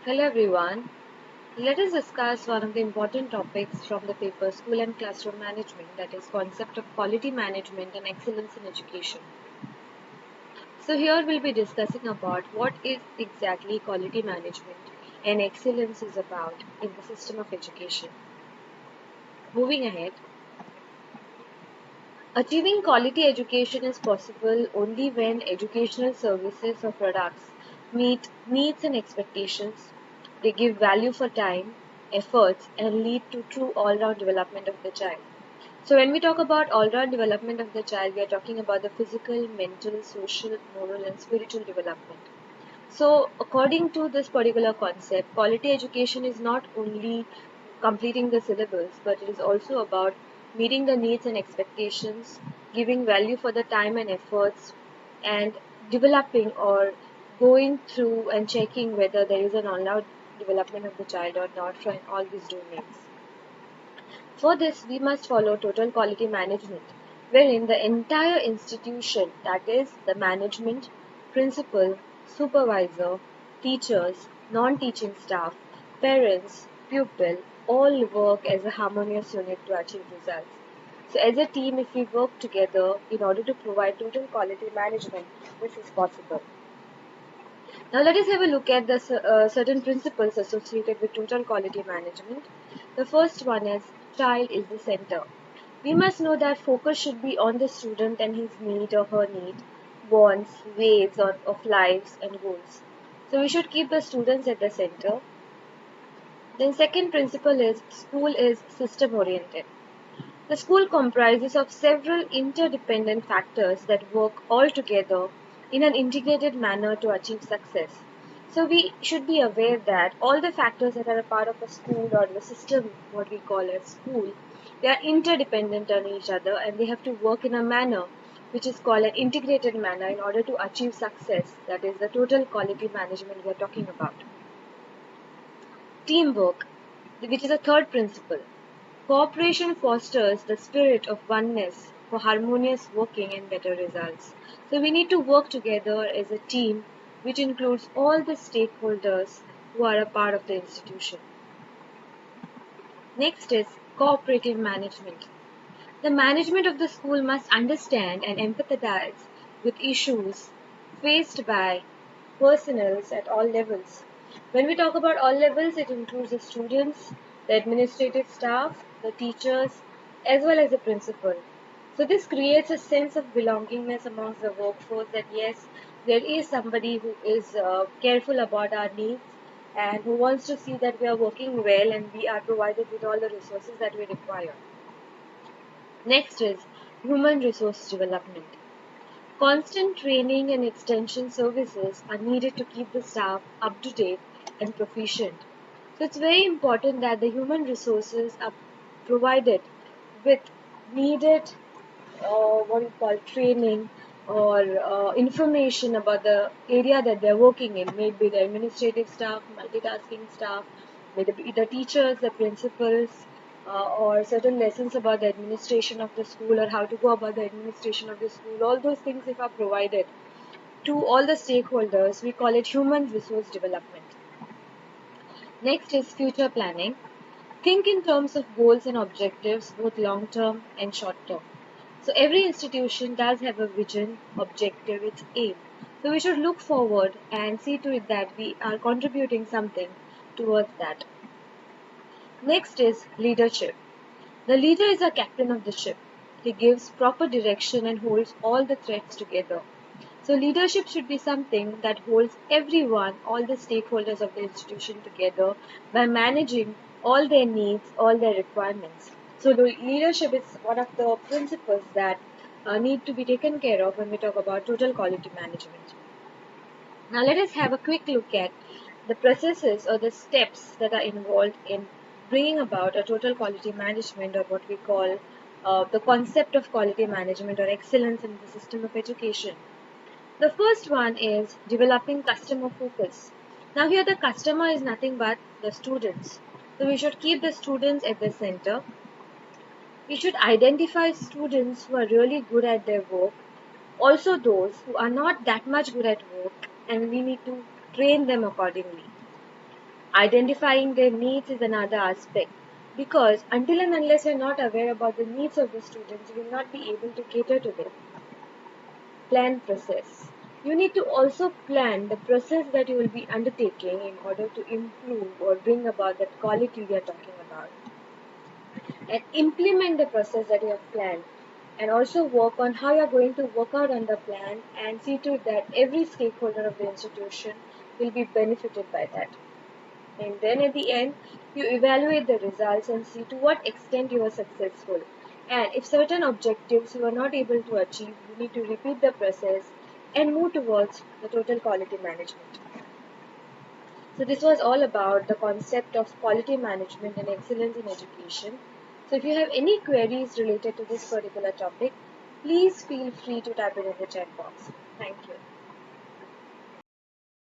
Hello everyone. Let us discuss one of the important topics from the paper School and Classroom Management, that is concept of quality management and excellence in education. So here we'll be discussing about what is exactly quality management and excellence is about in the system of education. Moving ahead, achieving quality education is possible only when educational services or products meet needs and expectations, they give value for time, efforts, and lead to true all round development of the child. So, when we talk about all round development of the child, we are talking about the physical, mental, social, moral, and spiritual development. So, according to this particular concept, quality education is not only completing the syllabus, but it is also about meeting the needs and expectations, giving value for the time and efforts, and developing or going through and checking whether there is an all-out development of the child or not from all these domains. For this, we must follow total quality management, wherein the entire institution, that is, the management, principal, supervisor, teachers, non teaching staff, parents, pupil, all work as a harmonious unit to achieve results. So, as a team, if we work together in order to provide total quality management, this is possible. Now let us have a look at the certain principles associated with total quality management. The first one is child is the center. We must know that focus should be on the student and his need or her need, wants, ways of lives and goals. So we should keep the students at the center. Then second principle is school is system oriented. The school comprises of several interdependent factors that work all together in an integrated manner to achieve success. So we should be aware that all the factors that are a part of a school or the system, what we call as school, they are interdependent on each other and they have to work in a manner which is called an integrated manner in order to achieve success. That is the total quality management we are talking about. Teamwork, which is a third principle. Cooperation fosters the spirit of oneness for harmonious working and better results. So we need to work together as a team, which includes all the stakeholders who are a part of the institution. Next is cooperative management. The management of the school must understand and empathize with issues faced by personnel at all levels. When we talk about all levels, it includes the students, the administrative staff, the teachers, as well as the principal. So this creates a sense of belongingness amongst the workforce that yes, there is somebody who is careful about our needs and who wants to see that we are working well and we are provided with all the resources that we require. Next is human resource development. Constant training and extension services are needed to keep the staff up to date and proficient. So it's very important that the human resources are provided with needed what we call training or information about the area that they're working in, maybe the administrative staff, multitasking staff, maybe the teachers, the principals, or certain lessons about the administration of the school or how to go about the administration of the school. All those things, if are provided to all the stakeholders, we call it human resource development. Next is future planning. Think in terms of goals and objectives, both long term and short term. So every institution does have a vision, objective, its aim. So we should look forward and see to it that we are contributing something towards that. Next is leadership. The leader is a captain of the ship. He gives proper direction and holds all the threads together. So leadership should be something that holds everyone, all the stakeholders of the institution together by managing all their needs, all their requirements. So the leadership is one of the principles that need to be taken care of when we talk about total quality management. Now let us have a quick look at the processes or the steps that are involved in bringing about a total quality management or what we call the concept of quality management or excellence in the system of education. The first one is developing customer focus. Now, here the customer is nothing but the students. So, we should keep the students at the center. We should identify students who are really good at their work, also those who are not that much good at work, and we need to train them accordingly. Identifying their needs is another aspect, because until and unless you're not aware about the needs of the students, you will not be able to cater to them. Plan process. You need to also plan the process that you will be undertaking in order to improve or bring about that quality we are talking about. And implement the process that you have planned. And also work on how you are going to work out on the plan and see to it that every stakeholder of the institution will be benefited by that. And then at the end, you evaluate the results and see to what extent you are successful. And if certain objectives you are not able to achieve, you need to repeat the process and move towards the total quality management. So this was all about the concept of quality management and excellence in education. So if you have any queries related to this particular topic, please feel free to type it in the chat box. Thank you.